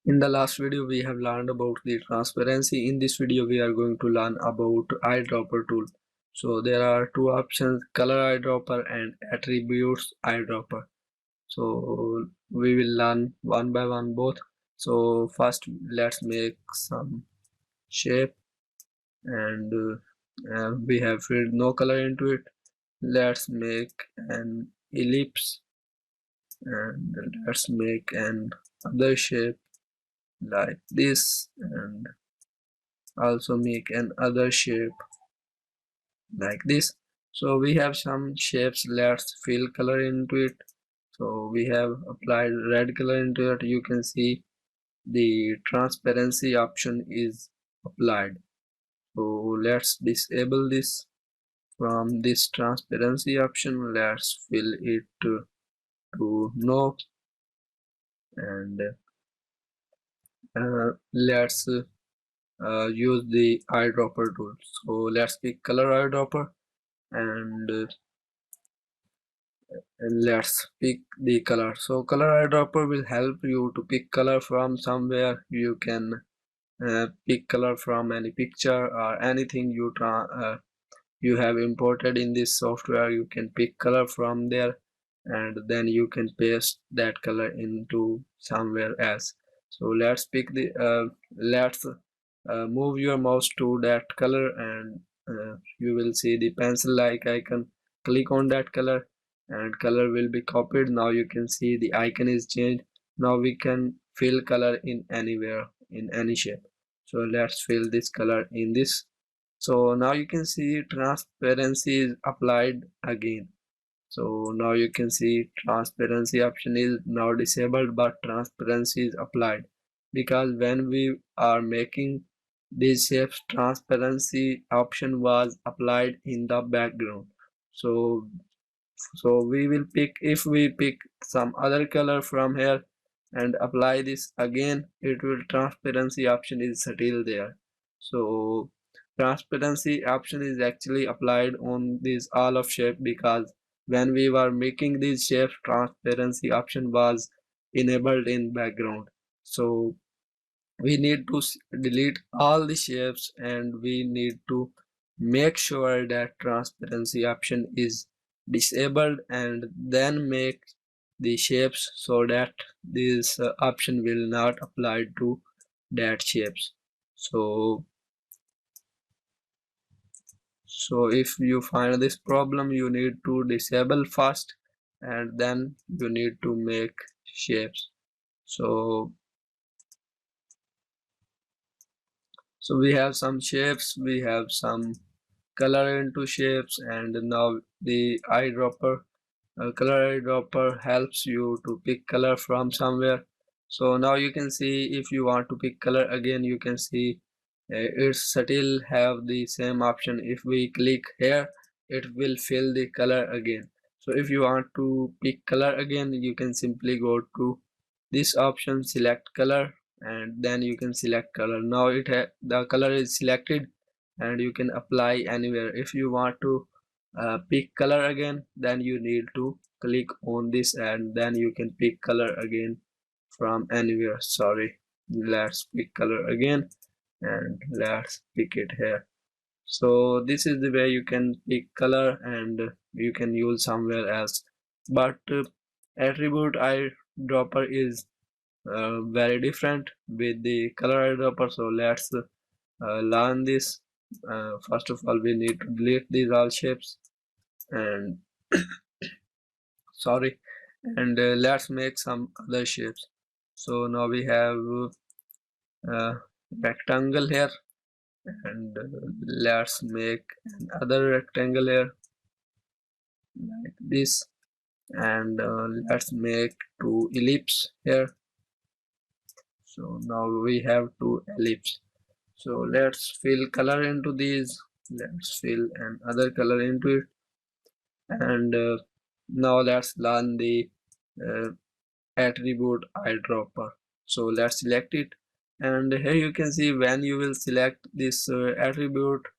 In the last video, we have learned about the transparency. In this video, we are going to learn about eyedropper tool. So there are two options, color eyedropper and attributes eyedropper. So we will learn one by one both. So first, let's make some shape, and we have filled no color into it. Let's make an ellipse, and let's make an other shape like this, and also make an other shape like this. So we have some shapes. Let's fill color into it. So we have applied red color into it. You can see the transparency option is applied. So let's disable this. From this transparency option, let's fill it to no, and let's use the eyedropper tool. So let's pick color eyedropper, and let's pick the color. So color eyedropper will help you to pick color from somewhere. You can pick color from any picture or anything you have imported in this software. You can pick color from there, and then you can paste that color into somewhere else. So let's move your mouse to that color, and you will see the pencil like icon. Click on that color and color will be copied. Now you can see the icon is changed. Now we can fill color in anywhere, in any shape. So let's fill this color in this. So now you can see transparency is applied again. So now you can see transparency option is now disabled, but transparency is applied, because when we are making these shapes, transparency option was applied in the background. So we will pick, if we pick some other color from here and apply this again, it will, transparency option is still there. So transparency option is actually applied on this all of shape, because when we were making these shapes, transparency option was enabled in background. So we need to delete all the shapes, and we need to make sure that transparency option is disabled, and then make the shapes so that this option will not apply to that shapes. So if you find this problem, you need to disable first, and then you need to make shapes. So we have some shapes, we have some color into shapes, and now the eyedropper color eyedropper helps you to pick color from somewhere. So now you can see, if you want to pick color again, you can see it still have the same option. If we click here, it will fill the color again. So if you want to pick color again, you can simply go to this option, select color, and then you can select color. Now the color is selected, and you can apply anywhere. If you want to pick color again, then you need to click on this, and then you can pick color again from anywhere. Sorry, let's pick color again, and let's pick it here. So this is the way you can pick color, and you can use somewhere else. But attribute eyedropper is very different with the color eyedropper. So let's learn this. First of all, we need to delete these all shapes, and sorry, and let's make some other shapes. So now we have rectangle here, and let's make another rectangle here like this, and let's make two ellipse here. So now we have two ellipse. So let's fill color into these, let's fill another color into it, and now let's learn the uh, attribute eyedropper. So let's select it, and here you can see, when you will select this attributes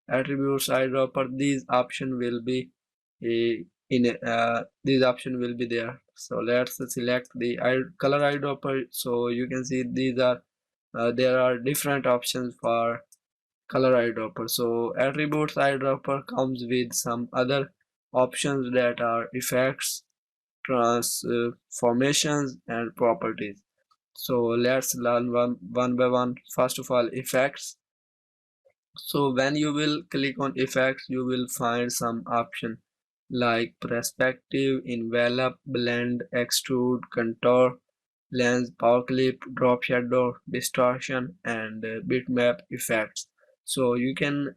eyedropper, these option will be these option will be there. So let's select the color eyedropper. So you can see these are there are different options for color eyedropper. So attributes eyedropper comes with some other options that are effects, transformations, and properties. So let's learn one by one. First of all, effects. So when you will click on effects, you will find some option like perspective, envelop, blend, extrude, contour, lens, power clip, drop shadow, distortion, and bitmap effects. So you can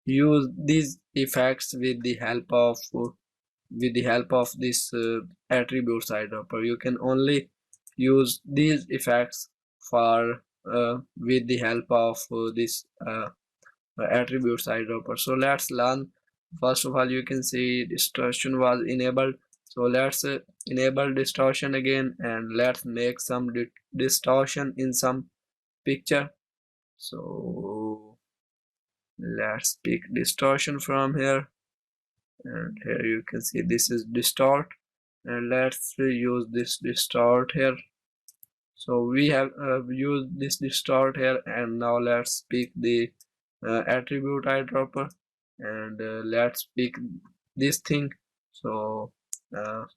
use these effects with the help of this attributes eyedropper. You can only use these effects for with the help of this attributes eyedropper. So let's learn. First of all, you can see distortion was enabled. So let's enable distortion again, and let's make some distortion in some picture. So let's pick distortion from here, and here you can see this is distort, and let's use this distort here. So we have used this distort here, and now let's pick the attribute eyedropper, and let's pick this thing. So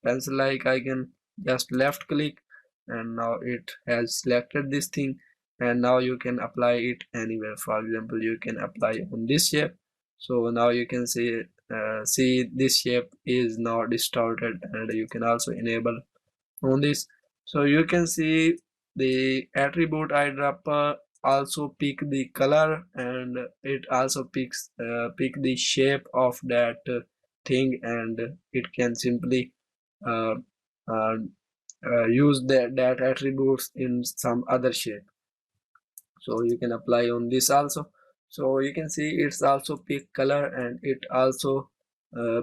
pencil like I can just left click, and now it has selected this thing, and now you can apply it anywhere. For example, you can apply on this shape. So now you can see this shape is now distorted, and you can also enable on this. So you can see the attribute eyedropper also pick the color, and it also pick the shape of that thing, and it can simply uh, uh, use that attributes in some other shape. So you can apply on this also. So you can see it's also pick color, and it also uh,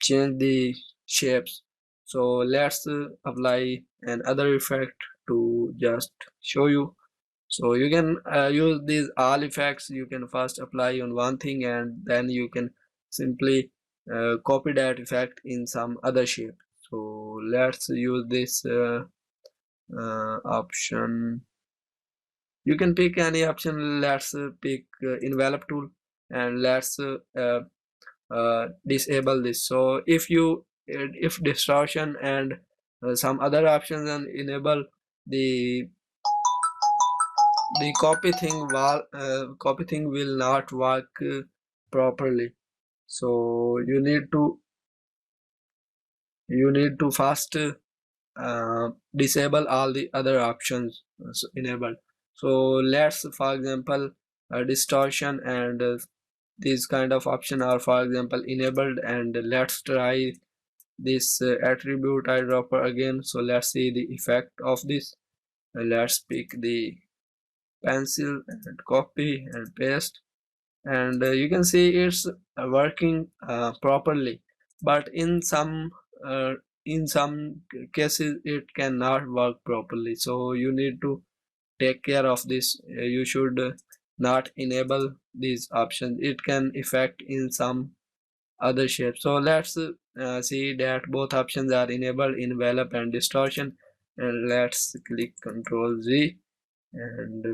change the shapes. So let's apply another effect to just show you. So you can use these all effects. You can first apply on one thing, and then you can simply copy that effect in some other shape. So let's use this option. You can pick any option. Let's pick envelope tool, and let's disable this. So if distortion and some other options and enable, the copy thing will not work properly. So you need to first disable all the other options enabled. So let's, for example, distortion and these kind of option are, for example, enabled, and let's try this attribute eyedropper again. So let's see the effect of this. Let's pick the pencil and copy and paste, and you can see it's working properly, but uh, in some cases it cannot work properly. So you need to take care of this. You should not enable these options. It can affect in some other shapes. So let's see that both options are enabled, envelop and distortion, and let's click Ctrl Z, and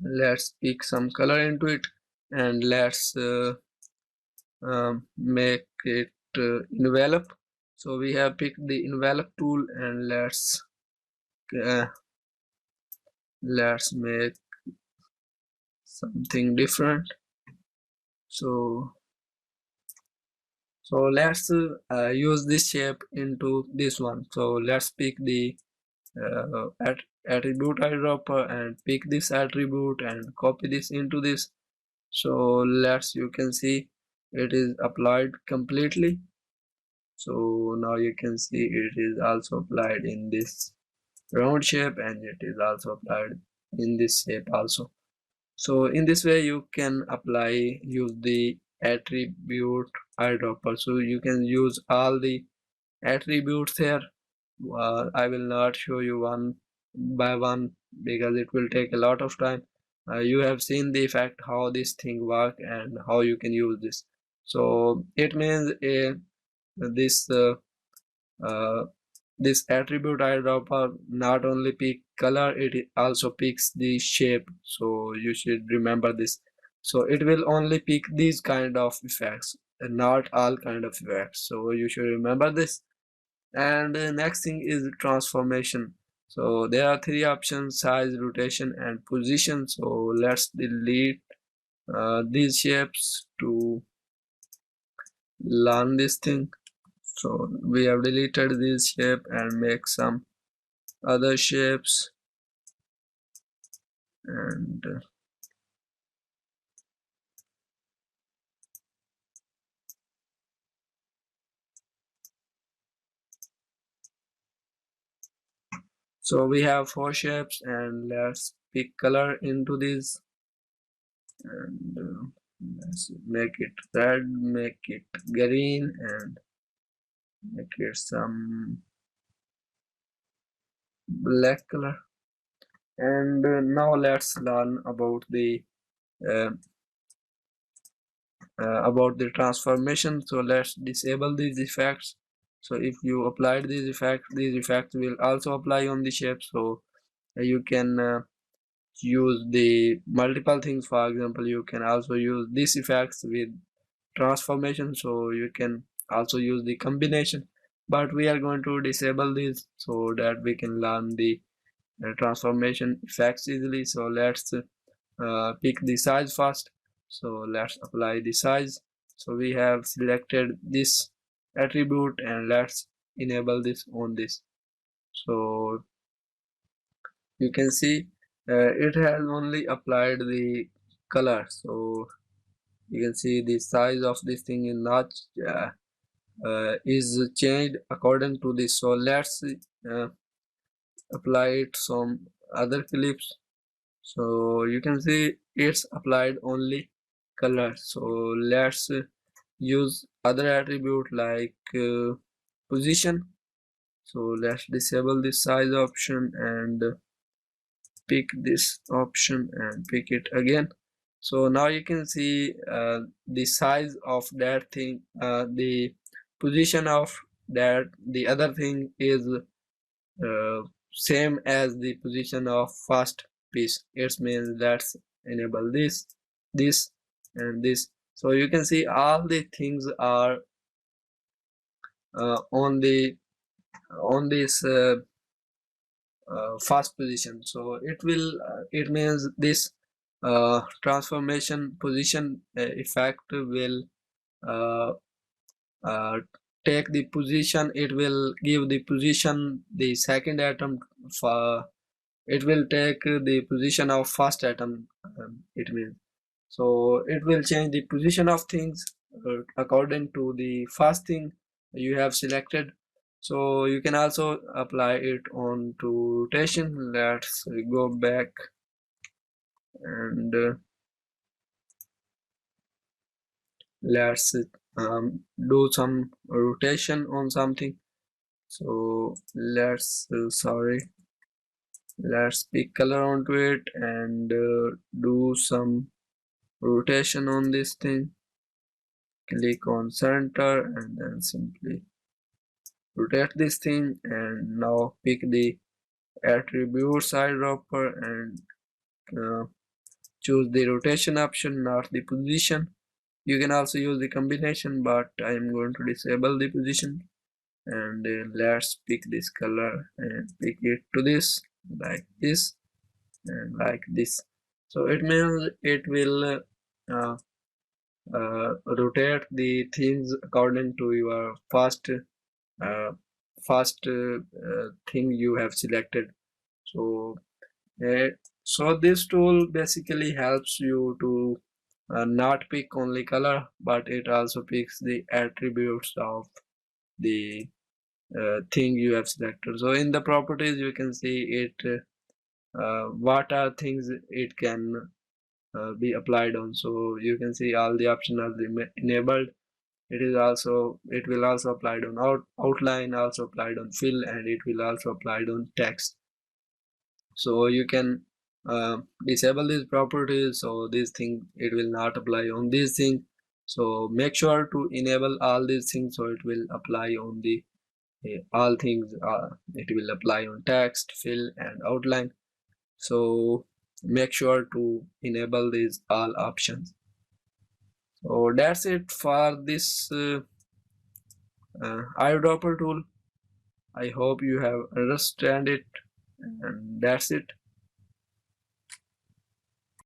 let's pick some color into it, and let's make it envelop. So we have picked the envelop tool, and uh, let's make something different. So let's use this shape into this one. So let's pick the attribute eyedropper and pick this attribute and copy this into this. So let's, you can see it is applied completely. So now you can see it is also applied in this round shape, and it is also applied in this shape also. So in this way you can use the attribute eyedropper. So you can use all the attributes here. I will not show you one by one because it will take a lot of time. You have seen the effect, how this thing work and how you can use this. So it means this uh, this attribute eyedropper not only pick color, it also picks the shape, so you should remember this. So it will only pick these kind of effects and not all kind of effects, so you should remember this. And next thing is transformation. So there are three options: size, rotation, and position. So let's delete these shapes to learn this thing. So we have deleted this shape and make some other shapes. And so we have four shapes, and let's pick color into these. And let's make it red, make it green, and make it some black color. And now let's learn uh, about the transformation. So let's disable these effects. So if you applied these effects will also apply on the shape. So you can use the multiple things. For example, you can also use these effects with transformation, so you can also use the combination, but we are going to disable this so that we can learn the transformation effects easily. So let's pick the size first. So let's apply the size. So we have selected this attribute, and let's enable this on this. So you can see it has only applied the color. So you can see the size of this thing is not is changed according to this. So let's uh, apply it some other clips. So you can see it's applied only color. So let's use other attribute like position. So let's disable the size option and pick this option and pick it again. So now you can see the size of that thing, the position of that the other thing is same as the position of first piece. It means let's enable this and this. So you can see all the things are on the on this first position. So it means this transformation position effect will uh, uh, take the position. It will give the position the second atom for it will take the position of first atom. It means so it will change the position of things according to the first thing you have selected. So you can also apply it on to rotation. Let's go back and let's do some rotation on something. So let's pick color onto it and do some rotation on this thing. Click on center and then simply rotate this thing, and now pick the attributes eyedropper and uh, choose the rotation option, not the position. You can also use the combination, but I am going to disable the position. And let's pick this color and pick it to this, like this and like this. So it means it will rotate the things according to your uh, first thing you have selected. So so this tool basically helps you to not pick only color, but it also picks the attributes of the thing you have selected. So in the properties you can see it what are things it can be applied on. So you can see all the options are enabled. It will also applied on outline, also applied on fill, and it will also applied on text. So you can disable these properties, so this thing it will not apply on this thing. So make sure to enable all these things so it will apply on the all things it will apply on text, fill and outline. So make sure to enable these all options. So that's it for this eyedropper tool. I hope you have understand it, and that's it.